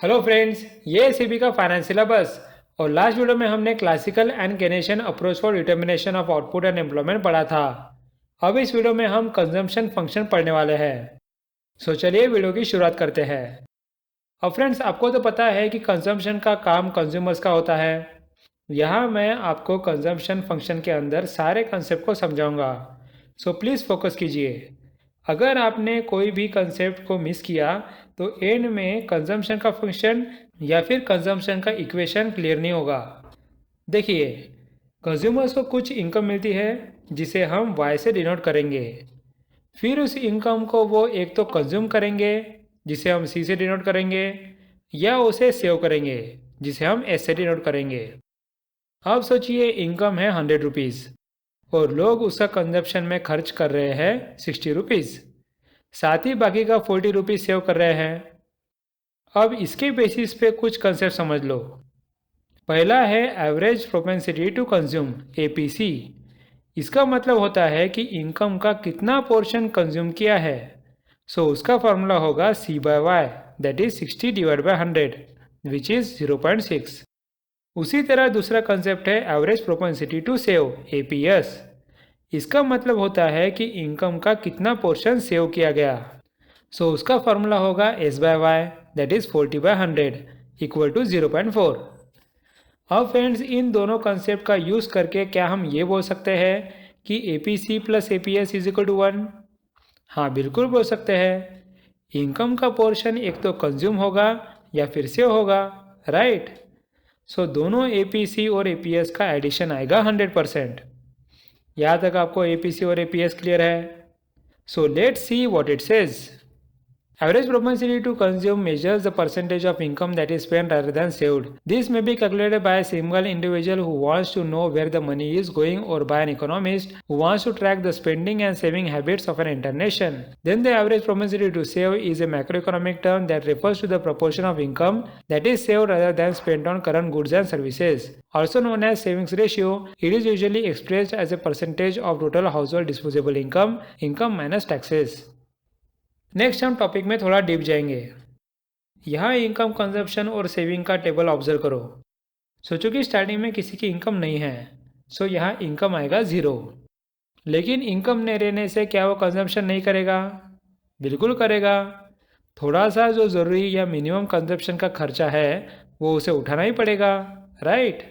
Hello friends, ये ACB का finance syllabus. और लास्ट वीडियो में हमने classical and Keynesian approach for determination of output and employment पढ़ा था। अब इस वीडियो में हम कंजम्पशन फंक्शन पढ़ने वाले हैं। सो चलिए वीडियो की शुरुआत करते हैं। अब फ्रेंड्स, आपको तो पता है कि कंजम्पशन का काम कंज्यूमर्स का होता है। यहाँ मैं आपको कंजम्पशन फंक्शन के अंदर सारे कंसेप्ट को समझाऊंगा। सो प्लीज़ फोकस कीजिए। अगर आपने कोई भी कंसेप्ट को मिस किया तो एंड में कंजम्पशन का फंक्शन या फिर कंजम्पशन का इक्वेशन क्लियर नहीं होगा। देखिए, कंज्यूमर्स को कुछ इनकम मिलती है जिसे हम y से डिनोट करेंगे। फिर उस इनकम को वो एक तो कंज्यूम करेंगे जिसे हम c से डिनोट करेंगे, या उसे सेव करेंगे जिसे हम s से डिनोट करेंगे। अब सोचिए, इनकम है 100 रुपीज़ और लोग उसका कंजप्शन में खर्च कर रहे हैं 60 रुपीज़। साथ ही बाकी का 40 रुपीज़ सेव कर रहे हैं। अब इसके बेसिस पे कुछ कंसेप्ट समझ लो। पहला है average propensity to consume, APC. इसका मतलब होता है कि इनकम का कितना पोर्शन कंज्यूम किया है। सो उसका फॉर्मूला होगा C/Y, that is 60 divide by 100, which is 0.6। उसी तरह दूसरा कंसेप्ट है average propensity to save, APS. इसका मतलब होता है कि इनकम का कितना पोर्शन सेव किया गया। सो उसका फॉर्मूला होगा S/Y, that is 40/100 equal to 0.4। अब फ्रेंड्स, इन दोनों कंसेप्ट का यूज़ करके क्या हम ये बोल सकते हैं कि APC plus APS is equal to 1? हाँ, बिल्कुल बोल सकते हैं। इनकम का पोर्शन एक तो कंज्यूम होगा या फिर सेव होगा, राइट। सो दोनों APC और APS का एडिशन आएगा 100%। यहाँ तक आपको APC और APS क्लियर है? सो let's see what it says. Average propensity to consume measures the percentage of income that is spent rather than saved. This may be calculated by a single individual who wants to know where the money is going, or by an economist who wants to track the spending and saving habits of an entire nation. Then the average propensity to save is a macroeconomic term that refers to the proportion of income that is saved rather than spent on current goods and services. Also known as savings ratio, it is usually expressed as a percentage of total household disposable income, income minus taxes. Next हम topic में थोड़ा deep जाएंगे। यहाँ income, consumption और saving का table observe करो। सोचो कि स्टार्टिंग में किसी की इनकम नहीं है, सो यहाँ इनकम आएगा 0। लेकिन इनकम नहीं रहने से क्या वो कंजप्शन नहीं करेगा? बिल्कुल करेगा। थोड़ा सा जो ज़रूरी या मिनिमम कंजप्शन का खर्चा है वो उसे उठाना ही पड़ेगा, राइट।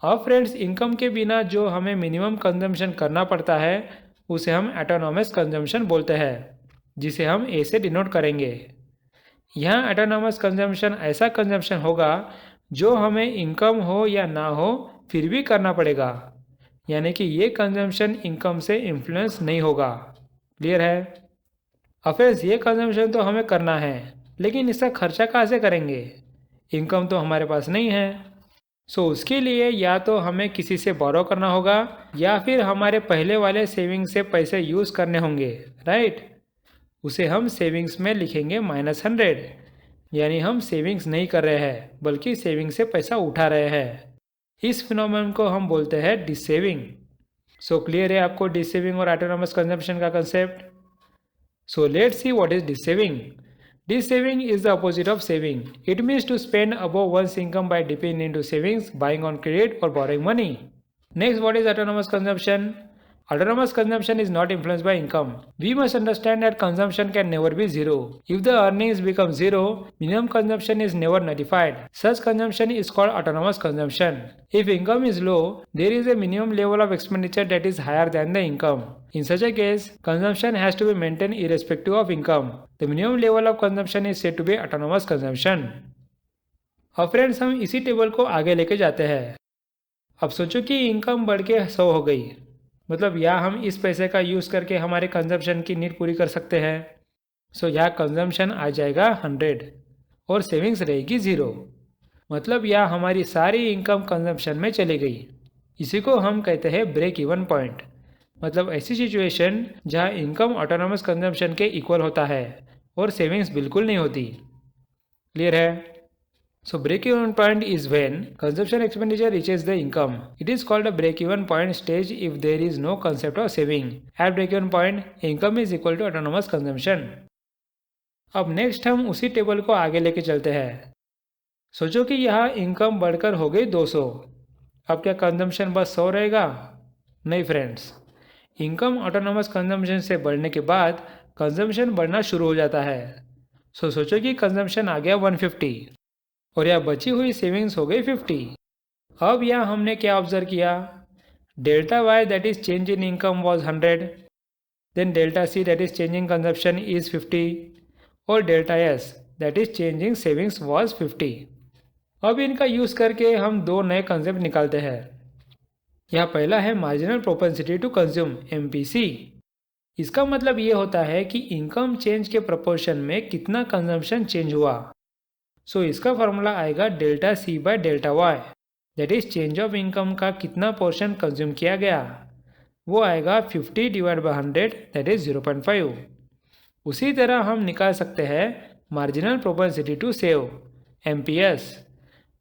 अब फ्रेंड्स, इनकम के बिना जो हमें मिनिमम कंजम्पशन करना पड़ता है उसे हम ऑटोनॉमस कंजम्पशन बोलते हैं, जिसे हम ए से डिनोट करेंगे। यहाँ ऑटोनॉमस कंजम्पशन ऐसा कंजम्पशन होगा जो हमें इनकम हो या ना हो फिर भी करना पड़ेगा, यानी कि ये कंजम्पशन इनकम से इन्फ्लुएंस नहीं होगा। क्लियर है? अफेयर्स, ये कंजम्पशन तो हमें करना है, लेकिन इसका खर्चा कहाँ से करेंगे? इनकम तो हमारे पास नहीं है। सो उसके लिए या तो हमें किसी से बोरो करना होगा या फिर हमारे पहले वाले सेविंग से पैसे यूज़ करने होंगे, राइट। उसे हम सेविंग्स में लिखेंगे -100, यानी हम सेविंग्स नहीं कर रहे हैं बल्कि सेविंग से पैसा उठा रहे हैं। इस फिनोमेनन को हम बोलते हैं डिसेविंग। सो क्लियर है आपको डिसेविंग और ऑटोनॉमस कंजम्पशन का concept? So let's see what is dissaving. Saving is the opposite of saving. It means to spend above one's income by dipping into savings, buying on credit, or borrowing money. Next, what is autonomous consumption? Autonomous consumption is not influenced by income. We must understand that consumption can never be zero. If the earnings become zero, minimum consumption is never notified. Such consumption is called autonomous consumption. If income is low, there is a minimum level of expenditure that is higher than the income. In such a case, consumption has to be maintained irrespective of income. The minimum level of consumption is said to be autonomous consumption. अब friends, हम इसी table को आगे लेके जाते हैं। अब सोचो कि इनकम बढ़ के 100 हो गई, मतलब यहाँ हम इस पैसे का यूज़ करके हमारे कंजम्पशन की नीड पूरी कर सकते हैं। सो यहाँ कंजम्पशन आ जाएगा 100 और सेविंग्स रहेगी 0। मतलब यहाँ हमारी सारी इनकम कंजम्पशन में चली गई। इसी को हम कहते हैं ब्रेक इवन पॉइंट। मतलब ऐसी सिचुएशन जहाँ इनकम ऑटोनॉमस कंजम्पशन के इक्वल होता है और सेविंग्स बिल्कुल नहीं होती। क्लियर है? So break-even point is when consumption expenditure reaches the income. It is called a break-even point stage if there is no concept of saving. At break-even point, income is equal to autonomous consumption. अब next हम उसी table को आगे लेके चलते हैं। सोचो कि यहाँ इनकम बढ़कर हो गई 200। अब क्या कंजम्पशन बस 100 रहेगा? नहीं फ्रेंड्स, इनकम ऑटोनोमस कंजम्पशन से बढ़ने के बाद कंजम्पशन बढ़ना शुरू हो जाता है। सोचो कि कंजम्पशन आ गया 150 और यह बची हुई सेविंग्स हो गई 50। अब यहाँ हमने क्या ऑब्जर्व किया? Delta Y that is change in income was 100, then delta C that is changing consumption is 50 और delta S that is changing savings was 50। अब इनका यूज़ करके हम दो नए कंसेप्ट निकालते हैं। यह पहला है marginal propensity to consume MPC। इसका मतलब ये होता है कि इनकम चेंज के प्रोपोर्शन में कितना कंजम्पशन चेंज हुआ। इसका फॉर्मूला आएगा delta C by delta Y, that is change of income का कितना पोर्शन कंज्यूम किया गया, वो आएगा 50 डिवाइड बाय 100 दैट इज 0.5। उसी तरह हम निकाल सकते हैं marginal propensity to save MPS,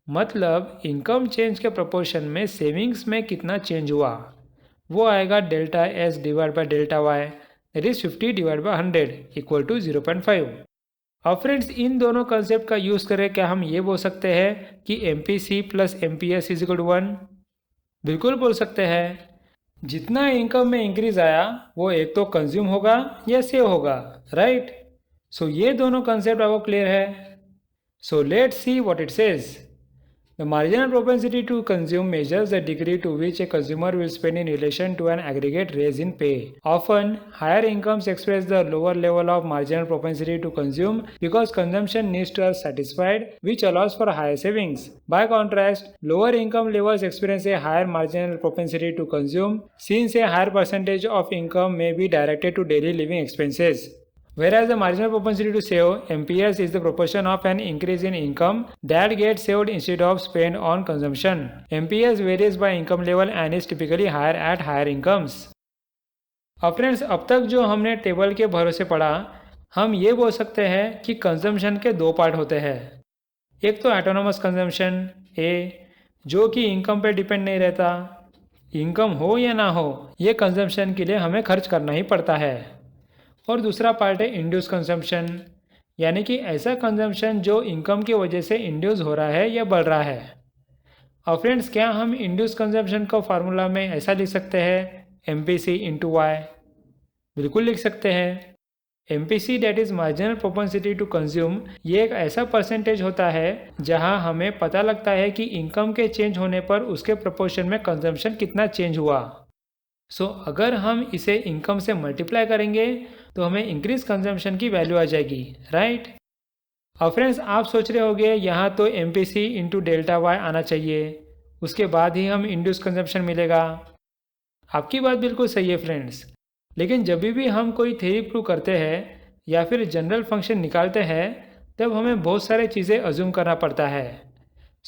मतलब इनकम चेंज के प्रोपोर्शन में सेविंग्स में कितना चेंज हुआ, वो आएगा delta S divide by delta Y that is 50 divide by 100 equal to 0.5। अब फ्रेंड्स, इन दोनों कंसेप्ट का यूज़ करें क्या हम ये बोल सकते हैं कि MPC plus MPS is equal to 1? बिल्कुल बोल सकते हैं। जितना इनकम में इंक्रीज आया वो एक तो कंज्यूम होगा या सेव होगा, राइट? ये दोनों कंसेप्ट आपको क्लियर है। Let's see what it says. The marginal propensity to consume measures the degree to which a consumer will spend in relation to an aggregate raise in pay. Often, higher incomes express the lower level of marginal propensity to consume because consumption needs to are satisfied, which allows for higher savings. By contrast, lower income levels experience a higher marginal propensity to consume, since a higher percentage of income may be directed to daily living expenses. Whereas the marginal propensity to save MPS is the proportion of an increase in income that gets saved instead of spent on consumption. MPS varies by income level and is typically higher at higher incomes. अब friends, अब तक जो हमने table के भरोसे पढ़ा, हम ये बोल सकते हैं कि कंजम्पशन के दो पार्ट होते हैं। एक तो ऑटोनोमस कंजम्पशन A, जो कि इनकम पे डिपेंड नहीं रहता। इनकम हो या ना हो, ये कंजम्पशन के लिए हमें खर्च करना ही पड़ता है। और दूसरा पार्ट है इंड्यूस कंजम्पशन, यानी कि ऐसा कंजम्पशन जो इनकम की वजह से इंड्यूस हो रहा है या बढ़ रहा है। और फ्रेंड्स, क्या हम इंड्यूस कंजम्पशन को फार्मूला में ऐसा लिख सकते हैं MPC इंटू वाई? बिल्कुल लिख सकते हैं। MPC that is marginal propensity to consume, ये एक ऐसा परसेंटेज होता है जहां हमें पता लगता है कि इनकम के चेंज होने पर उसके प्रोपोर्शन में कंजम्पशन कितना चेंज हुआ। अगर हम इसे इनकम से मल्टीप्लाई करेंगे तो हमें इंक्रीज कंजम्पशन की वैल्यू आ जाएगी, राइट? और फ्रेंड्स, आप सोच रहे होंगे यहाँ तो MPC इंटू डेल्टा वाई आना चाहिए, उसके बाद ही हम इंड्यूस कंजम्पशन मिलेगा। आपकी बात बिल्कुल सही है फ्रेंड्स, लेकिन जब भी हम कोई थ्योरी प्रूव करते हैं या फिर जनरल फंक्शन निकालते हैं तब हमें बहुत सारी चीज़ें अज्यूम करना पड़ता है।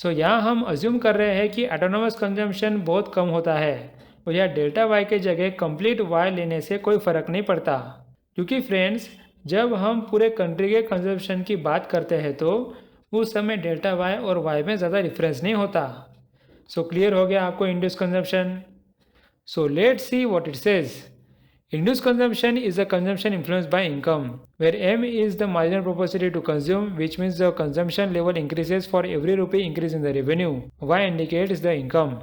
यहाँ हम अज्यूम कर रहे हैं कि ऑटोनोमस कंजम्पशन बहुत कम होता है और यह डेल्टा वाई के जगह कंप्लीट वाई लेने से कोई फ़र्क नहीं पड़ता, क्योंकि फ्रेंड्स, जब हम पूरे कंट्री के कंजम्पशन की बात करते हैं तो उस समय डेल्टा वाई और वाई में ज़्यादा डिफरेंस नहीं होता। क्लियर हो गया आपको induce consumption? Let's see what it says. Induce consumption is the consumption influenced by income, where M is the marginal propensity to consume, which means the consumption level increases for every rupee increase in the revenue, Y indicates the income.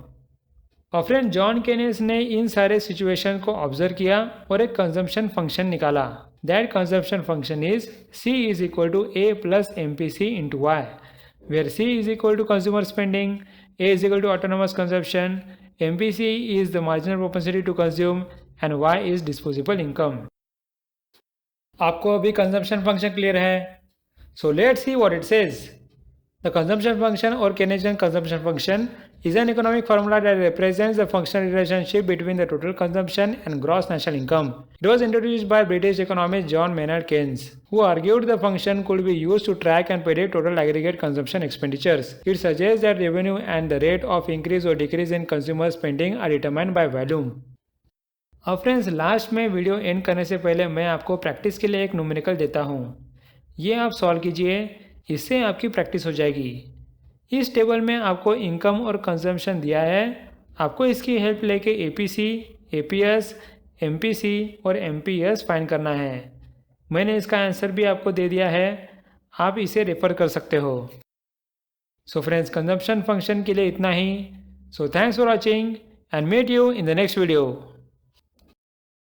और friend, John Keynes ने इन सारे situation को observe किया और एक consumption function निकाला। That consumption function is C is equal to A plus MPC into Y, where C is equal to consumer spending, A is equal to autonomous consumption, MPC is the marginal propensity to consume and Y is disposable income. आपको अभी consumption function clear है? Let's see what it says. The consumption function or Keynesian consumption function is an economic formula that represents the functional relationship between the total consumption and gross national income. It was introduced by British economist John Maynard Keynes, who argued the function could be used to track and predict total aggregate consumption expenditures. It suggests that revenue and the rate of increase or decrease in consumer spending are determined by volume. अब friends, last में video and करने से पहले मैं आपको practice के लिए एक न्यूमेरिकल देता हूँ। ये आप सॉल्व कीजिए, इससे आपकी प्रैक्टिस हो जाएगी। इस टेबल में आपको इनकम और कंजम्पशन दिया है, आपको इसकी हेल्प लेके APC, APS, MPC और MPS फाइंड करना है। मैंने इसका आंसर भी आपको दे दिया है, आप इसे रेफर कर सकते हो। सो फ्रेंड्स, कंजम्पशन फंक्शन के लिए इतना ही। So thanks for watching and meet you in the next video.